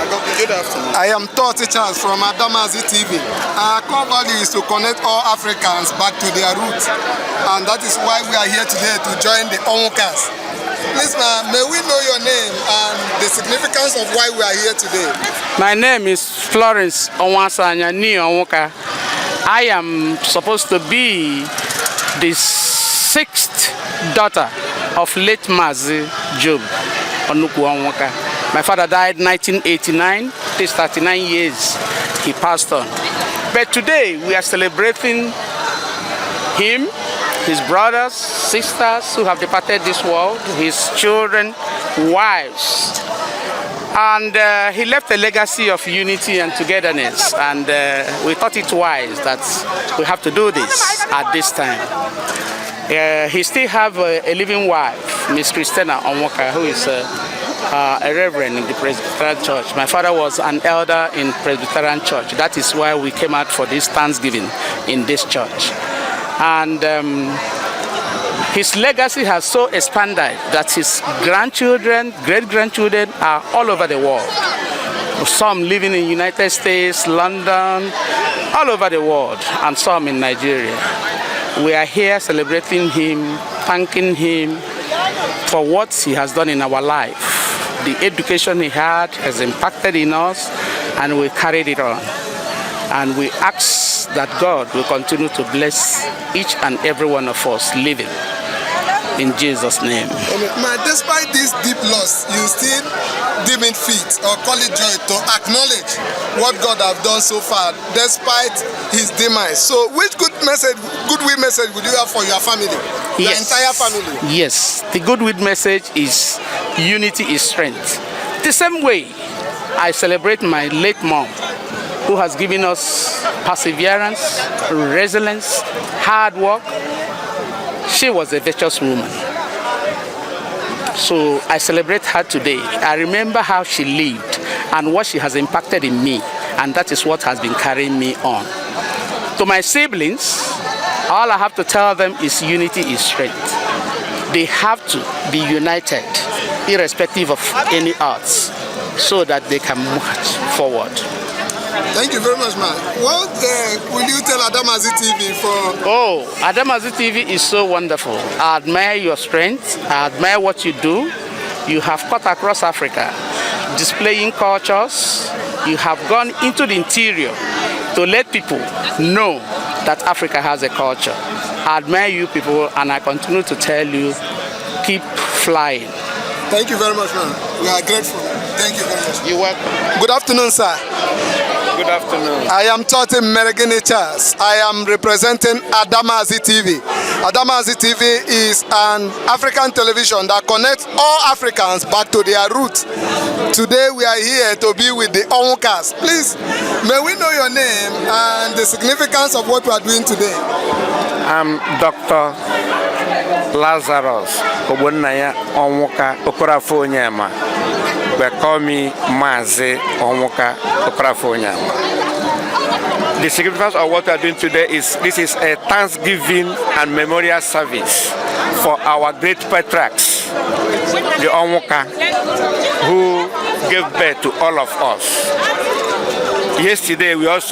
Good afternoon. I am Toti Charles from Adamazi TV. Our core value is to connect all Africans back to their roots, and that is why we are here today to join the Onwukas. Please, may we know your name and the significance of why we are here today? My name is Florence Onwuka. I am supposed to be the 6th daughter of late Mazi Onwuka Okoroafor. My father died in 1989. He's 39 years. He passed on. But today we are celebrating him, his brothers, sisters who have departed this world, his children, wives. And he left a legacy of unity and togetherness. And we thought it wise that we have to do this at this time. He still have a living wife, Miss Christina Onwuka, who is a reverend in the Presbyterian Church. My father was an elder in Presbyterian Church. That is why we came out for this Thanksgiving in this church. And his legacy has so expanded that his grandchildren, great-grandchildren are all over the world. Some living in the United States, London, all over the world, and some in Nigeria. We are here celebrating him, thanking him for what he has done in our life. The education he had has impacted in us, and we carried it on. And we ask that God will continue to bless each and every one of us living. In Jesus' name. Despite this deep loss, you still deem it fit or call it joy to acknowledge what God has done so far, despite his demise. So, which goodwill message would you have for your family, your entire family? Yes, the goodwill message is unity is strength. The same way I celebrate my late mom, who has given us perseverance, resilience, hard work. She was a virtuous woman. So I celebrate her today. I remember how she lived and what she has impacted in me, and that is what has been carrying me on. To my siblings, all I have to tell them is unity is strength. They have to be united, irrespective of any odds, so that they can march forward. Thank you very much, man. What will you tell Adamazi TV for? Oh, Adamazi TV is so wonderful. I admire your strength. I admire what you do. You have cut across Africa, displaying cultures. You have gone into the interior to let people know that Africa has a culture. I admire you people, and I continue to tell you, keep flying. Thank you very much, man. We are grateful. Thank you very much. You're welcome. Good afternoon, sir. Good afternoon. I am Toti Charles. I am representing Adamazi TV. Adamazi TV is an African television that connects all Africans back to their roots. Today we are here to be with the Onwukas. Please, may we know your name and the significance of what we are doing today? I'm Dr. Lazarus Onwuka Okoroafor Onyema. They call me Mazi Onwuka Okoroafor Onyema. The significance of what we are doing today is this is a Thanksgiving and memorial service for our great patriarchs, the Onwuka, who gave birth to all of us. Yesterday we also